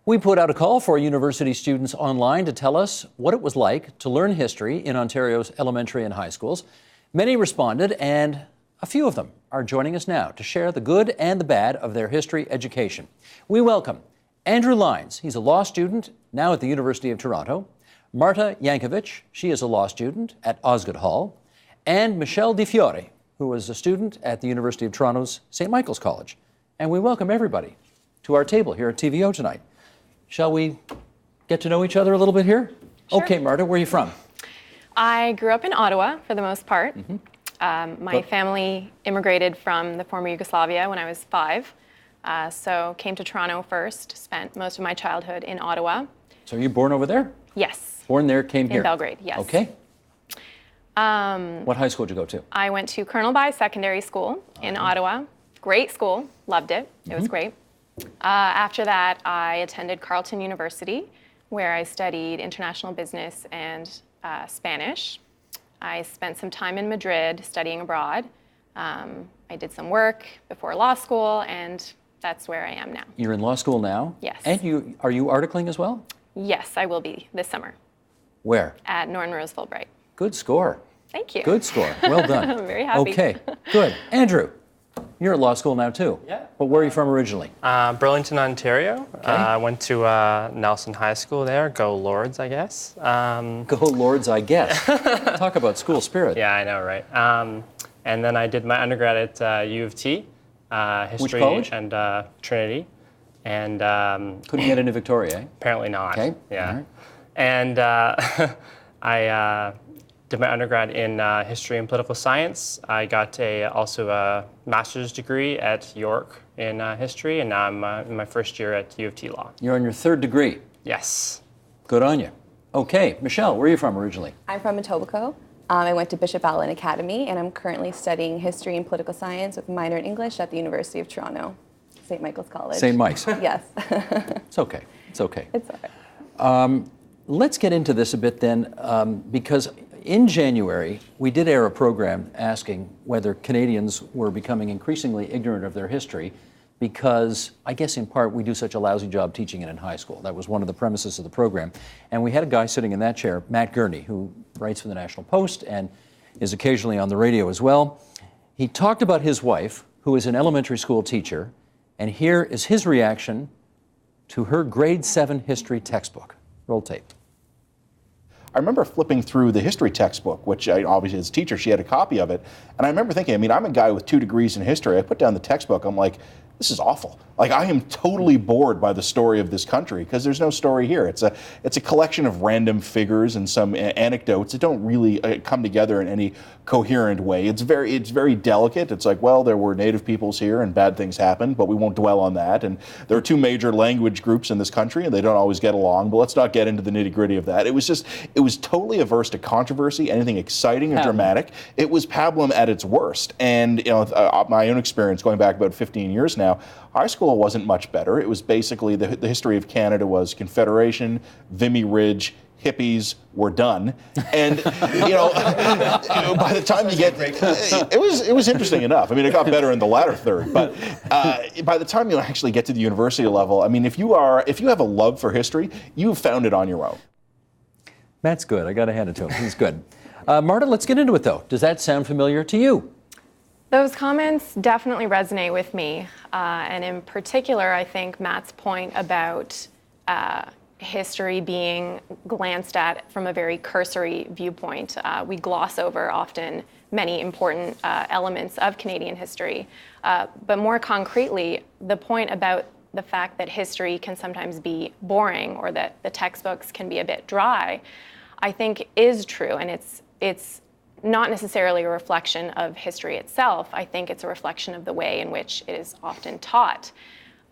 We put out a call for university students online to tell us what it was like to learn history in Ontario's elementary and high schools. Many responded, and a few of them are joining us now to share the good and the bad of their history education. We welcome Andrew Lynes. He's a law student now at the University of Toronto. Marta Jankovis, she is a law student at Osgoode Hall. And Michelle Di Fiore, who was a student at the University of Toronto's St. Michael's College. And we welcome everybody to our table here at TVO tonight. Shall we get to know each other a little bit here? Sure. Okay, Marta, where are you from? I grew up in Ottawa for the most part. My family immigrated from the former Yugoslavia when I was 5. So came to Toronto first, spent most of my childhood in Ottawa. So you born over there? Yes. Born there, came here? In Belgrade, yes. Okay. What high school did you go to? I went to Colonel By Secondary School in Ottawa. Great school, loved it. It was great. After that, I attended Carleton University, where I studied international business and Spanish. I spent some time in Madrid studying abroad. I did some work before law school, and that's where I am now. You're in law school now? Yes. And are you articling as well? Yes, I will be this summer. Where? At Norton Rose Fulbright. Good score. Thank you. Good score. Well done. I'm very happy. Okay, good. Andrew, you're at law school now too. Yeah. But where are you from originally? Burlington, Ontario. Okay. I went to Nelson High School there. Go Lords, I guess. Go Lords, I guess. Talk about school spirit. Yeah, I know, right? And then I did my undergrad at U of T, history. Which college? And Trinity. And couldn't get into Victoria, eh? apparently not. Okay. Yeah. All right. And I did my undergrad in history and political science. I got also a master's degree at York in history, and now I'm in my first year at U of T Law. You're on your third degree. Yes. Good on you. Okay, Michelle, where are you from originally? I'm from Etobicoke. I went to Bishop Allen Academy, and I'm currently studying history and political science with a minor in English at the University of Toronto, St. Michael's College. St. Mike's. Yes. It's okay. It's okay. It's all right. Let's get into this a bit then, because in January, we did air a program asking whether Canadians were becoming increasingly ignorant of their history because, I guess in part, we do such a lousy job teaching it in high school. That was one of the premises of the program. And we had a guy sitting in that chair, Matt Gurney, who writes for the National Post and is occasionally on the radio as well. He talked about his wife, who is an elementary school teacher, and here is his reaction to her grade 7 history textbook. Roll tape. I remember flipping through the history textbook, which obviously as a teacher, she had a copy of it. And I remember thinking, I'm a guy with 2 degrees in history. I put down the textbook, I'm like, this is awful. Like, I am totally bored by the story of this country because there's no story here. It's a collection of random figures and some anecdotes that don't really come together in any coherent way. It's very delicate. It's like, well, there were native peoples here and bad things happened, but we won't dwell on that. And there are 2 major language groups in this country and they don't always get along, but let's not get into the nitty-gritty of that. It was totally averse to controversy, anything exciting or dramatic. It was pablum at its worst. And my own experience going back about 15 years now, high school wasn't much better. It was basically the history of Canada was Confederation, Vimy Ridge, hippies, were done. And by the time you get, it was interesting enough. I mean, it got better in the latter third. But by the time you actually get to the university level, I mean, if you have a love for history, you've found it on your own. Matt's good. I got to hand it to him. He's good. Marta, let's get into it though. Does that sound familiar to you? Those comments definitely resonate with me. And in particular, I think Matt's point about history being glanced at from a very cursory viewpoint. We gloss over often many important elements of Canadian history. But more concretely, the point about the fact that history can sometimes be boring or that the textbooks can be a bit dry, I think is true. And it's not necessarily a reflection of history itself. I think it's a reflection of the way in which it is often taught.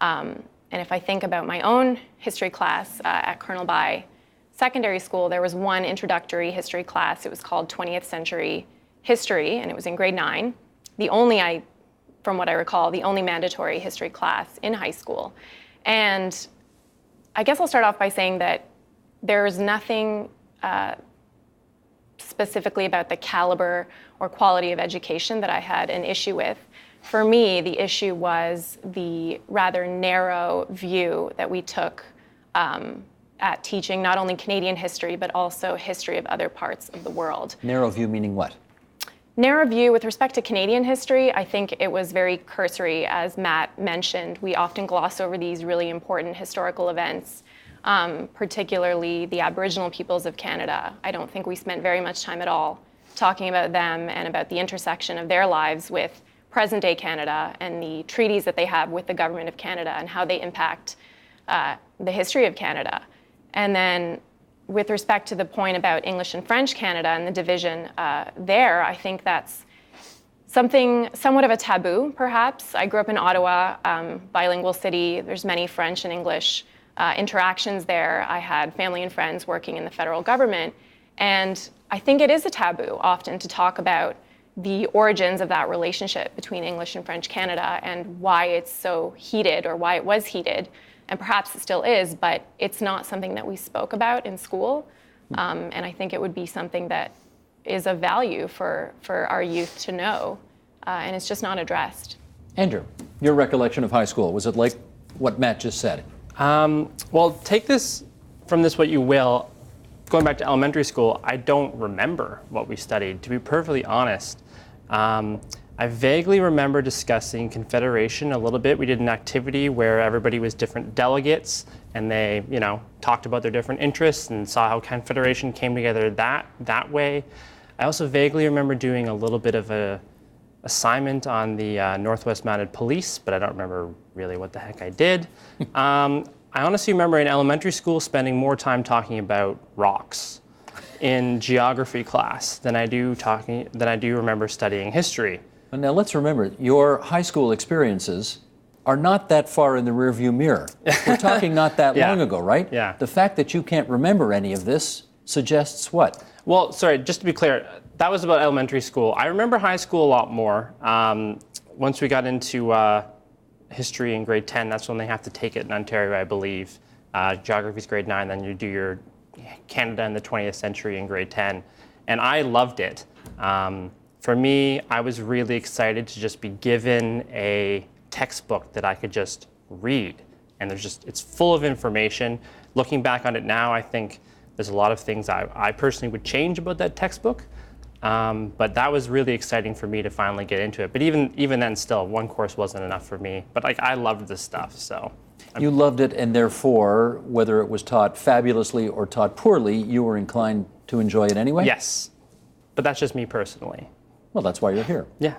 And if I think about my own history class at Colonel By Secondary School, there was one introductory history class. It was called 20th Century History, and it was in grade 9. From what I recall, the only mandatory history class in high school. And I guess I'll start off by saying that there's nothing specifically about the caliber or quality of education that I had an issue with. For me, the issue was the rather narrow view that we took at teaching not only Canadian history, but also history of other parts of the world. Narrow view meaning what? Narrow view with respect to Canadian history, I think it was very cursory, as Matt mentioned. We often gloss over these really important historical events, particularly the Aboriginal peoples of Canada. I don't think we spent very much time at all talking about them and about the intersection of their lives with present-day Canada and the treaties that they have with the Government of Canada and how they impact the history of Canada. And then with respect to the point about English and French Canada and the division there, I think that's something somewhat of a taboo, perhaps. I grew up in Ottawa, bilingual city. There's many French and English interactions there. I had family and friends working in the federal government. And I think it is a taboo often to talk about the origins of that relationship between English and French Canada and why it's so heated, or why it was heated. And perhaps it still is, but it's not something that we spoke about in school. And I think it would be something that is of value for our youth to know, and it's just not addressed. Andrew, your recollection of high school, was it like what Matt just said? Well, take this from this what you will. Going back to elementary school, I don't remember what we studied, to be perfectly honest. I vaguely remember discussing Confederation a little bit. We did an activity where everybody was different delegates, and they, talked about their different interests and saw how Confederation came together that way. I also vaguely remember doing a little bit of a assignment on the Northwest Mounted Police, but I don't remember really what the heck I did. I honestly remember in elementary school spending more time talking about rocks in geography class than I do remember studying history. Now let's remember, your high school experiences are not that far in the rearview mirror. We're talking not that long ago, right? Yeah. The fact that you can't remember any of this suggests what? Well, sorry, just to be clear, that was about elementary school. I remember high school a lot more. Once we got into history in grade 10, that's when they have to take it in Ontario, I believe. Geography's grade 9, then you do your Canada in the 20th century in grade 10. And I loved it. For me, I was really excited to just be given a textbook that I could just read. And it's full of information. Looking back on it now, I think there's a lot of things I personally would change about that textbook. But that was really exciting for me to finally get into it. But even then still, one course wasn't enough for me. But I loved this stuff, so. You loved it, and therefore, whether it was taught fabulously or taught poorly, you were inclined to enjoy it anyway? Yes, but that's just me personally. Well, that's why you're here. Yeah.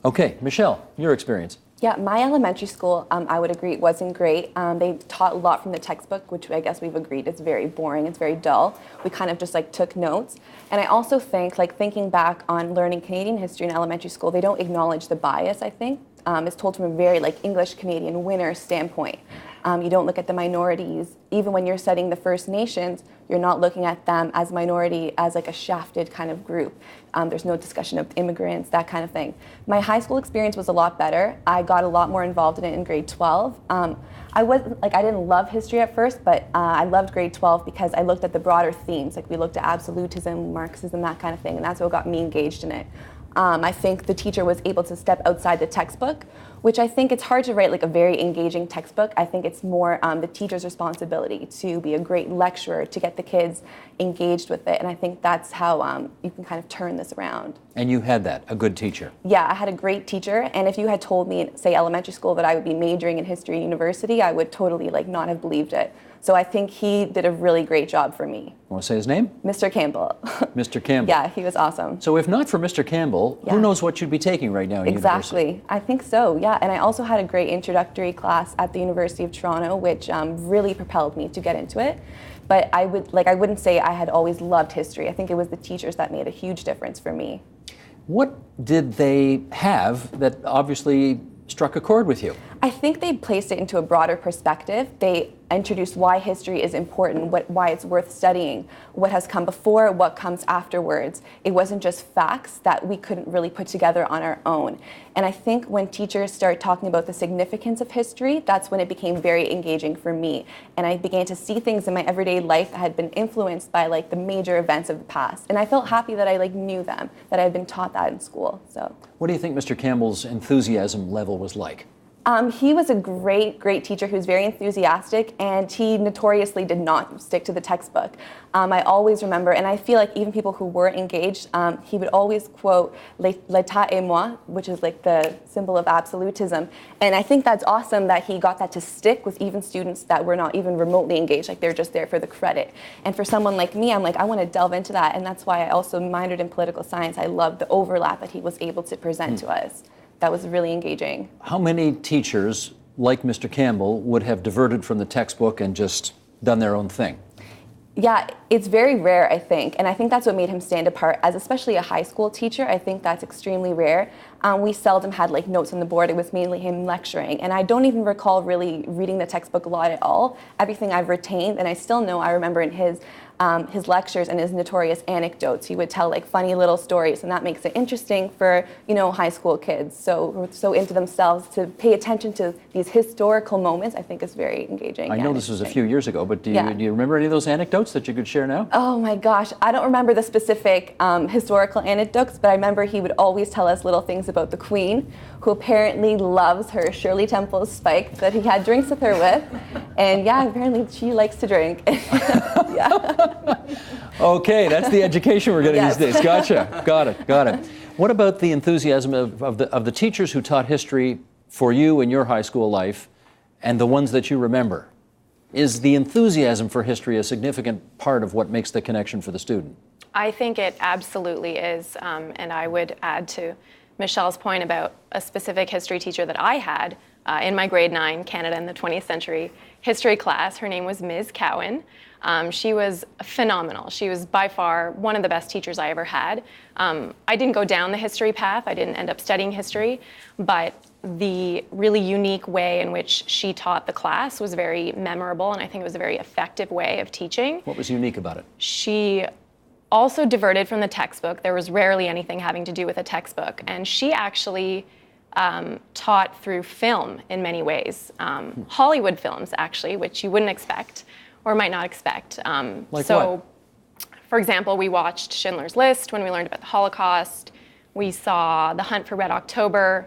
Okay, Michelle, your experience. Yeah, my elementary school, I would agree, wasn't great. They taught a lot from the textbook, which I guess we've agreed is very boring, it's very dull. We kind of just took notes. And I also think, thinking back on learning Canadian history in elementary school, they don't acknowledge the bias, I think. It's told from a very English Canadian winner standpoint. You don't look at the minorities. Even when you're studying the First Nations, you're not looking at them as minority, as a shafted kind of group. There's no discussion of immigrants, that kind of thing. My high school experience was a lot better. I got a lot more involved in it in grade 12. I didn't love history at first, but I loved grade 12 because I looked at the broader themes. We looked at absolutism, Marxism, that kind of thing, and that's what got me engaged in it. I think the teacher was able to step outside the textbook, which I think it's hard to write a very engaging textbook. I think it's more the teacher's responsibility to be a great lecturer, to get the kids engaged with it. And I think that's how you can kind of turn this around. And you had that, a good teacher. Yeah, I had a great teacher. And if you had told me, say, elementary school, that I would be majoring in history at university, I would totally not have believed it. So I think he did a really great job for me. Want to say his name? Mr. Campbell. Mr. Campbell. Yeah, he was awesome. So if not for Mr. Campbell, who knows what you'd be taking right now in Exactly. university? I think so, yeah. And I also had a great introductory class at the University of Toronto, which really propelled me to get into it. But I wouldn't say I had always loved history. I think it was the teachers that made a huge difference for me. What did they have that obviously struck a chord with you? I think they placed it into a broader perspective. They introduced why history is important, why it's worth studying, what has come before, what comes afterwards. It wasn't just facts that we couldn't really put together on our own. And I think when teachers start talking about the significance of history, that's when it became very engaging for me. And I began to see things in my everyday life that had been influenced by the major events of the past. And I felt happy that I knew them, that I had been taught that in school. So. What do you think Mr. Campbell's enthusiasm level was like? He was a great, great teacher who was very enthusiastic, and he notoriously did not stick to the textbook. I always remember, and I feel like even people who were engaged, he would always quote l'état et moi, which is like the symbol of absolutism. And I think that's awesome that he got that to stick with even students that were not even remotely engaged, like they're just there for the credit. And for someone like me, I'm like, I want to delve into that, and that's why I also minored in political science. I love the overlap that he was able to present to us. That was really engaging. How many teachers, like Mr. Campbell, would have diverted from the textbook and just done their own thing? Yeah, it's very rare, I think, and I think that's what made him stand apart as especially a high school teacher. I think that's extremely rare. We seldom had like notes on the board. It was mainly him lecturing, and I don't even recall really reading the textbook a lot at all. Everything I've retained, and I still know, I remember in his lectures and his notorious anecdotes, he would tell like funny little stories, and that makes it interesting for, you know, high school kids. So into themselves to pay attention to these historical moments, I think is very engaging. I know this was a few years ago, but do you remember any of those anecdotes that you could share now? Oh my gosh, I don't remember the specific historical anecdotes, but I remember he would always tell us little things about the Queen, who apparently loves her Shirley Temple's Spike that he had drinks with her with, and yeah, apparently she likes to drink. Yeah. Okay, that's the education we're getting these days. Gotcha. Got it. What about the enthusiasm of the teachers who taught history for you in your high school life and the ones that you remember? Is the enthusiasm for history a significant part of what makes the connection for the student? I think it absolutely is, and I would add to Michelle's point about a specific history teacher that I had in my grade 9 Canada in the 20th Century history class. Her name was Ms. Cowan. She was phenomenal. She was by far one of the best teachers I ever had. I didn't go down the history path. I didn't end up studying history, but the really unique way in which she taught the class was very memorable, and I think it was a very effective way of teaching. What was unique about it? She also diverted from the textbook. There was rarely anything having to do with a textbook, and she actually taught through film in many ways. Hollywood films, actually, which you wouldn't expect or might not expect. Like what? For example, we watched Schindler's List when we learned about the Holocaust. We saw The Hunt for Red October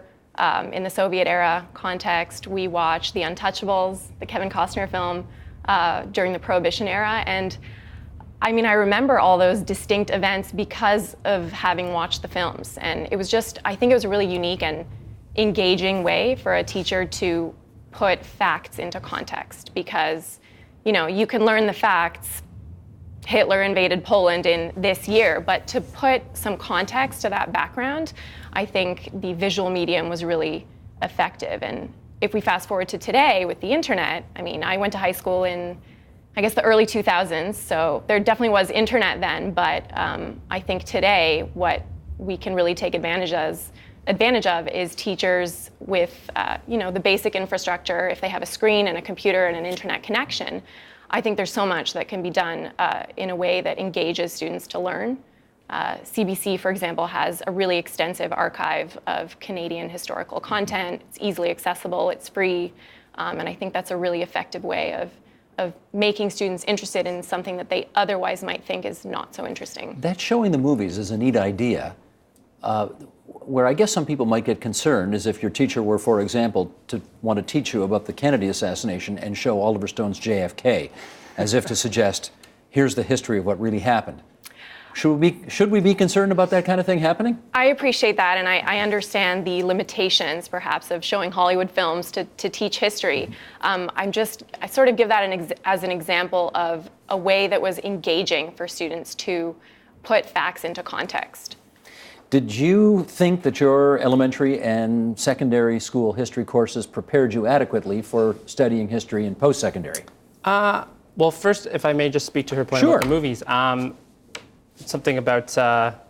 in the Soviet era context. We watched The Untouchables, the Kevin Costner film, during the Prohibition era. And I mean, I remember all those distinct events because of having watched the films. And it was just, I think it was a really unique and engaging way for a teacher to put facts into context, because, you know, you can learn the facts, Hitler invaded Poland in this year, but to put some context to that background, I think the visual medium was really effective. And if we fast forward to today with the internet, I mean, I went to high school in, I guess, the early 2000s, so there definitely was internet then, but I think today what we can really take advantage of is teachers with the basic infrastructure. If they have a screen and a computer and an internet connection, I think there's so much that can be done in a way that engages students to learn. CBC, for example, has a really extensive archive of Canadian historical content. It's easily accessible, it's free, and I think that's a really effective way of making students interested in something that they otherwise might think is not so interesting. That showing the movies is a neat idea. Where I guess some people might get concerned is if your teacher were, for example, to want to teach you about the Kennedy assassination and show Oliver Stone's JFK, as if to suggest, here's the history of what really happened. Should we be concerned about that kind of thing happening? I appreciate that, and I understand the limitations, perhaps, of showing Hollywood films to teach history. I sort of give that as an example of a way that was engaging for students to put facts into context. Did you think that your elementary and secondary school history courses prepared you adequately for studying history in post-secondary? Well, first, if I may just speak to her point Sure. about the movies. Something about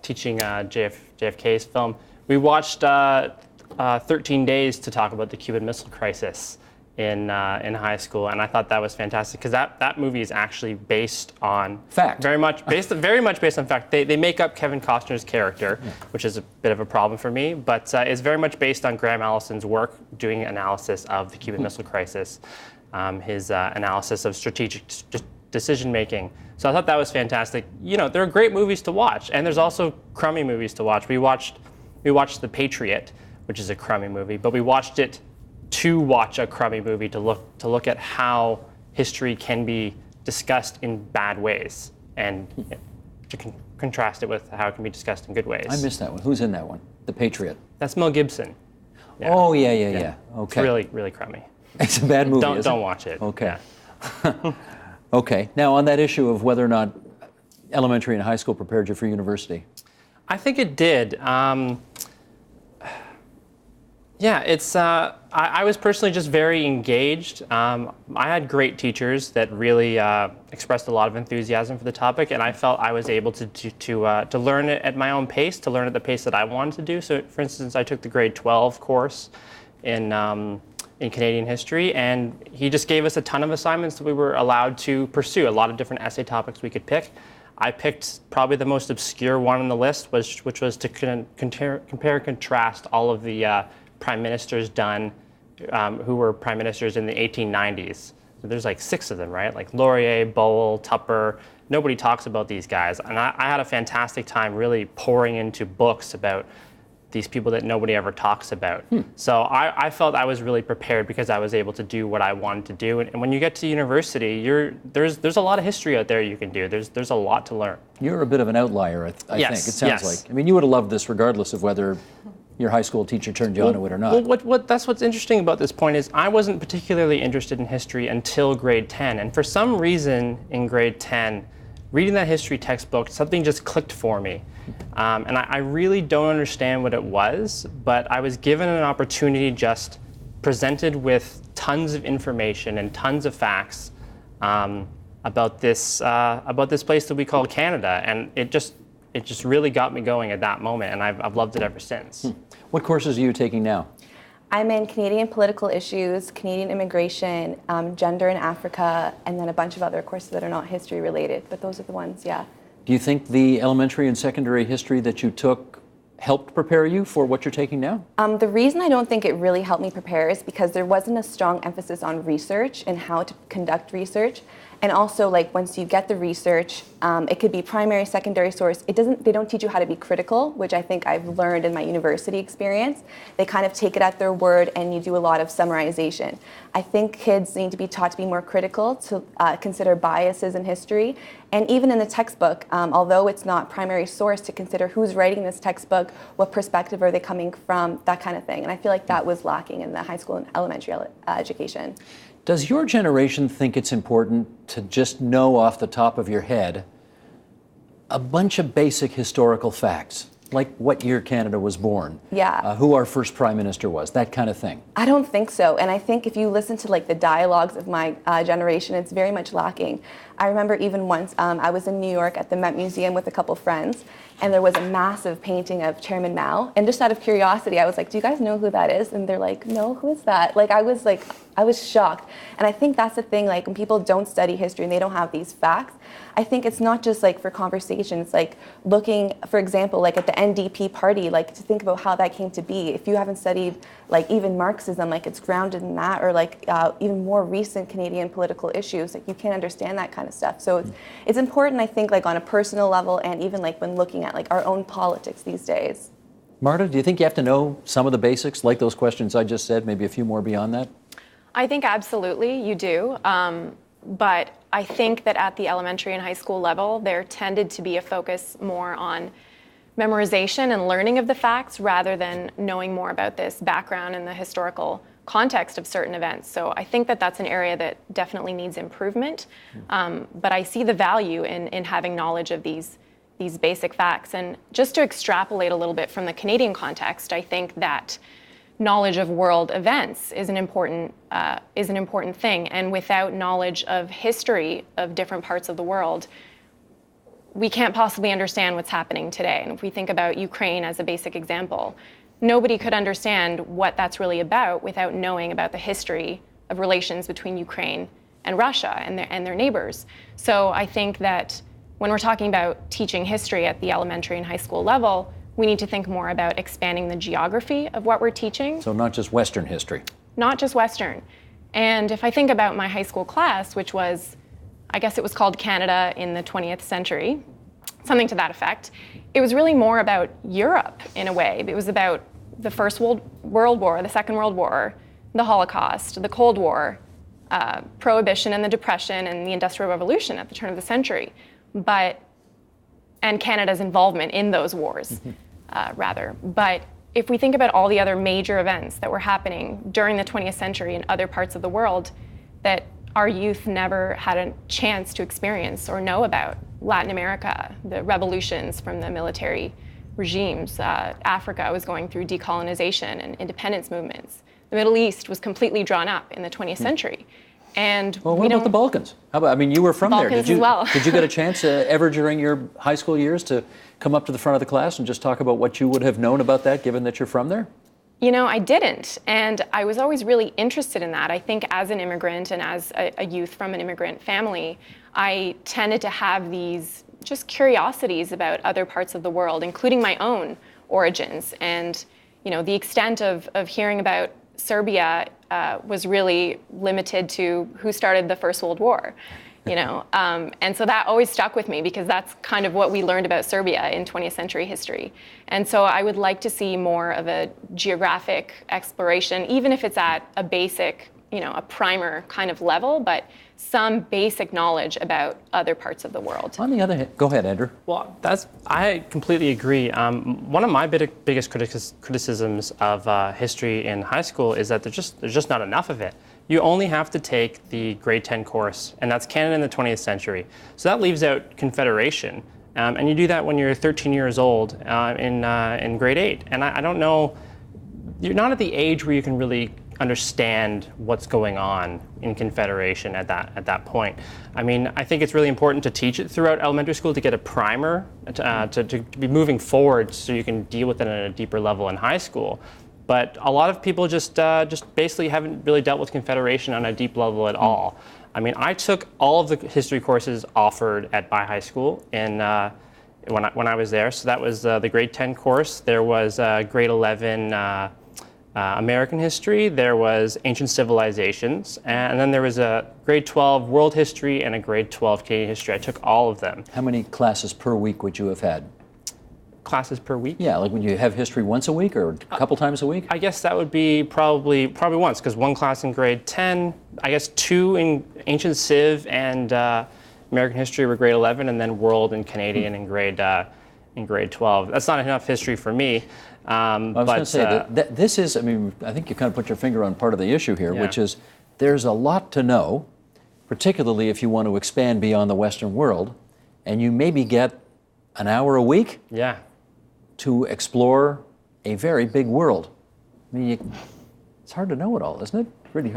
teaching JFK's film. We watched 13 Days to talk about the Cuban Missile Crisis in high school, and I thought that was fantastic because that movie is actually based on fact. Very much based on fact. They make up Kevin Costner's character, which is a bit of a problem for me, but it's very much based on Graham Allison's work doing analysis of the Cuban Missile Crisis, his analysis of strategic decision making. So I thought that was fantastic. You know, there are great movies to watch, and there's also crummy movies to watch. We watched The Patriot, which is a crummy movie, but we watched it to watch a crummy movie to look at how history can be discussed in bad ways and to contrast it with how it can be discussed in good ways. I missed that one. Who's in that one? The Patriot. That's Mel Gibson. Yeah. Oh, yeah. Okay. It's really, really crummy. It's a bad movie. Don't watch it. Okay. Yeah. Okay. Now, on that issue of whether or not elementary and high school prepared you for university. I think it did. Yeah, I was personally just very engaged. I had great teachers that really expressed a lot of enthusiasm for the topic, and I felt I was able to learn it at my own pace, to learn at the pace that I wanted to do. So, for instance, I took the grade 12 course in Canadian history, and he just gave us a ton of assignments that we were allowed to pursue, a lot of different essay topics we could pick. I picked probably the most obscure one on the list, which was to compare and contrast all of the prime ministers who were prime ministers in the 1890s. So there's like 6 of them, right? Like Laurier, Bowell, Tupper. Nobody talks about these guys. And I had a fantastic time really pouring into books about these people that nobody ever talks about. So I felt I was really prepared because I was able to do what I wanted to do. And when you get to university, there's a lot of history out there you can do. There's a lot to learn. You're a bit of an outlier, I think. It sounds like. I mean, you would have loved this regardless of whether your high school teacher turned you onto it or not. Well, that's what's interesting about this point is I wasn't particularly interested in history until grade 10. And for some reason in grade 10, reading that history textbook, something just clicked for me. And I really don't understand what it was, but I was given an opportunity, just presented with tons of information and tons of facts about this place that we call Canada. And it just really got me going at that moment, and I've loved it ever since. What courses are you taking now? I'm in Canadian political issues, Canadian immigration, gender in Africa, and then a bunch of other courses that are not history related, but those are the ones, yeah. Do you think the elementary and secondary history that you took helped prepare you for what you're taking now? The reason I don't think it really helped me prepare is because there wasn't a strong emphasis on research and how to conduct research. And also, like, once you get the research, it could be primary, secondary source. They don't teach you how to be critical, which I think I've learned in my university experience. They kind of take it at their word, and you do a lot of summarization. I think kids need to be taught to be more critical, to consider biases in history. And even in the textbook, although it's not primary source, to consider who's writing this textbook, what perspective are they coming from, that kind of thing. And I feel like that was lacking in the high school and elementary education. Does your generation think it's important to just know off the top of your head a bunch of basic historical facts, like what year Canada was born, who our first prime minister was, that kind of thing? I don't think so. And I think if you listen to like the dialogues of my generation, it's very much lacking. I remember even once I was in New York at the Met Museum with a couple friends, and there was a massive painting of Chairman Mao. And just out of curiosity, I was like, do you guys know who that is? And they're like, no, who is that? I was shocked. And I think that's the thing, like when people don't study history and they don't have these facts, I think it's not just like for conversation. It's like looking, for example, like at the NDP party, like to think about how that came to be. If you haven't studied like even Marxism, like it's grounded in that, or like even more recent Canadian political issues, like you can't understand that kind of stuff. So it's important, I think, like on a personal level, and even like when looking at like our own politics these days. Marta, do you think you have to know some of the basics, like those questions I just said, maybe a few more beyond that? I think absolutely you do. But I think that at the elementary and high school level, there tended to be a focus more on memorization and learning of the facts rather than knowing more about this background and the historical context of certain events. So I think that that's an area that definitely needs improvement. But I see the value in having knowledge of these basic facts. And just to extrapolate a little bit from the Canadian context, I think that knowledge of world events is an important thing. And without knowledge of history of different parts of the world, we can't possibly understand what's happening today. And if we think about Ukraine as a basic example, nobody could understand what that's really about without knowing about the history of relations between Ukraine and Russia and their neighbors. So I think that when we're talking about teaching history at the elementary and high school level, we need to think more about expanding the geography of what we're teaching. So not just Western history. Not just Western. And if I think about my high school class, which was, I guess it was called Canada in the 20th century, something to that effect, it was really more about Europe in a way. It was about the First World War, the Second World War, the Holocaust, the Cold War, Prohibition and the Depression and the Industrial Revolution at the turn of the century, and Canada's involvement in those wars, rather. But if we think about all the other major events that were happening during the 20th century in other parts of the world that our youth never had a chance to experience or know about, Latin America, the revolutions from the military regimes, Africa was going through decolonization and independence movements. The Middle East was completely drawn up in the 20th century. And well, what about the Balkans? How about, I mean, you were from there. Balkans as well. Did you get a chance ever during your high school years to come up to the front of the class and just talk about what you would have known about that, given that you're from there? You know, I didn't, and I was always really interested in that. I think as an immigrant and as a youth from an immigrant family, I tended to have these just curiosities about other parts of the world, including my own origins. And, you know, the extent of hearing about Serbia was really limited to who started the First World War, you know. And so that always stuck with me because that's kind of what we learned about Serbia in 20th century history. And so I would like to see more of a geographic exploration, even if it's at a basic, you know, a primer kind of level, but some basic knowledge about other parts of the world. On the other hand, go ahead, Andrew. Well, I completely agree. One of my biggest criticisms of history in high school is that there's just not enough of it. You only have to take the grade 10 course, and that's Canada in the 20th century. So that leaves out Confederation, and you do that when you're 13 years old in grade 8. And I don't know, you're not at the age where you can really understand what's going on in Confederation at that point. I mean, I think it's really important to teach it throughout elementary school to get a primer to be moving forward so you can deal with it at a deeper level in high school. But a lot of people just basically haven't really dealt with Confederation on a deep level at all. I mean, I took all of the history courses offered at my high school when I was there. So that was the grade 10 course. There was grade 11 American history, there was ancient civilizations, and then there was a grade 12 world history and a grade 12 Canadian history. I took all of them. How many classes per week would you have had? Classes per week? Yeah, like would you have history once a week or a couple times a week? I guess that would be probably once, because one class in grade 10, I guess 2 in ancient civ and American history were grade 11, and then world and Canadian in grade 12. That's not enough history for me. I was going to say that this is, I mean, I think you kind of put your finger on part of the issue here, which is there's a lot to know, particularly if you want to expand beyond the Western world, and you maybe get an hour a week to explore a very big world. I mean, it's hard to know it all, isn't it? Really,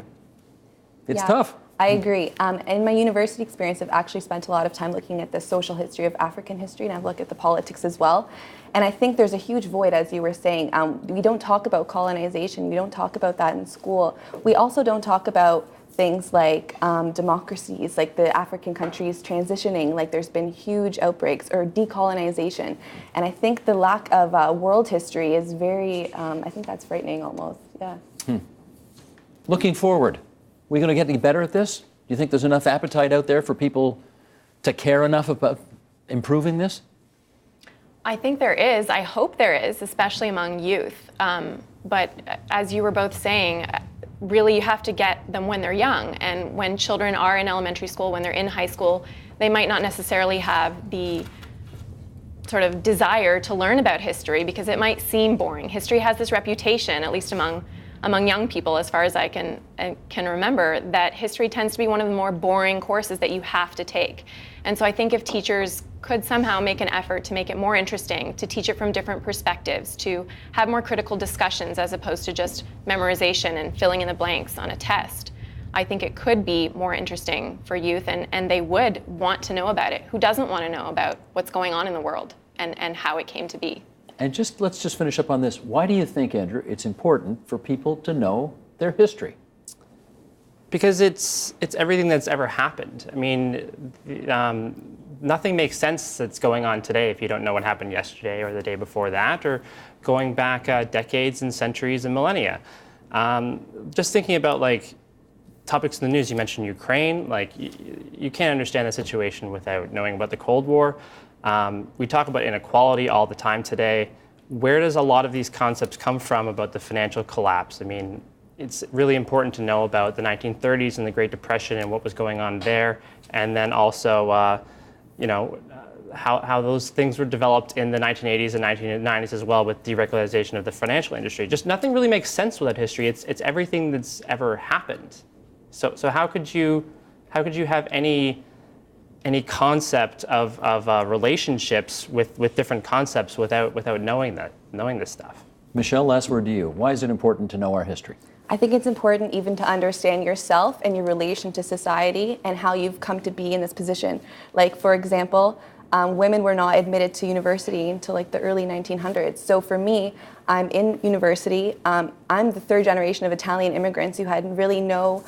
it's tough. I agree. In my university experience, I've actually spent a lot of time looking at the social history of African history, and I've looked at the politics as well. And I think there's a huge void, as you were saying. We don't talk about colonization. We don't talk about that in school. We also don't talk about things like democracies, like the African countries transitioning, like there's been huge outbreaks, or decolonization. And I think the lack of world history is very, I think that's frightening almost, Looking forward, we going to get any better at this? Do you think there's enough appetite out there for people to care enough about improving this? I think there is. I hope there is, especially among youth. But as you were both saying, really you have to get them when they're young. And when children are in elementary school, when they're in high school, they might not necessarily have the sort of desire to learn about history because it might seem boring. History has this reputation, at least among young people, as far as I can remember, that history tends to be one of the more boring courses that you have to take. And so I think if teachers could somehow make an effort to make it more interesting, to teach it from different perspectives, to have more critical discussions as opposed to just memorization and filling in the blanks on a test, I think it could be more interesting for youth, and they would want to know about it. Who doesn't want to know about what's going on in the world and how it came to be? And let's just finish up on this. Why do you think, Andrew, it's important for people to know their history? Because it's everything that's ever happened. I mean, nothing makes sense that's going on today if you don't know what happened yesterday or the day before that, or going back decades and centuries and millennia. Just thinking about like topics in the news, you mentioned Ukraine. Like you can't understand the situation without knowing about the Cold War. We talk about inequality all the time today. Where does a lot of these concepts come from about the financial collapse? I mean, it's really important to know about the 1930s and the Great Depression and what was going on there, and then also, how those things were developed in the 1980s and 1990s as well, with deregularization of the financial industry. Just nothing really makes sense without history. It's everything that's ever happened. So how could you have any concept of relationships with different concepts without knowing this stuff? Michelle, last word to you. Why is it important to know our history? I think it's important even to understand yourself and your relation to society and how you've come to be in this position. Like, for example, women were not admitted to university until like the early 1900s. So for me, I'm in university. I'm the third generation of Italian immigrants who had really no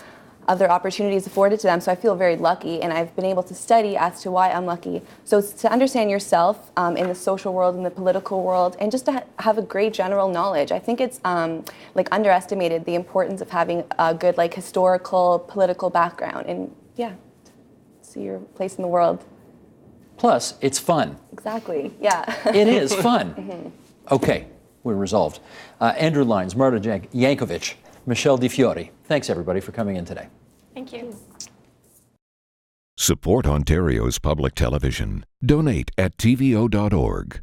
other opportunities afforded to them. So I feel very lucky, and I've been able to study as to why I'm lucky. So it's to understand yourself in the social world, in the political world, and just to have a great general knowledge. I think it's like underestimated, the importance of having a good like historical, political background, and see your place in the world. Plus, it's fun. Exactly, yeah. It is fun. Okay, we're resolved. Andrew Lynes, Marta Jankovis, Michelle Fiore. Thanks, everybody, for coming in today. Thank you. Support Ontario's public television. Donate at tvo.org.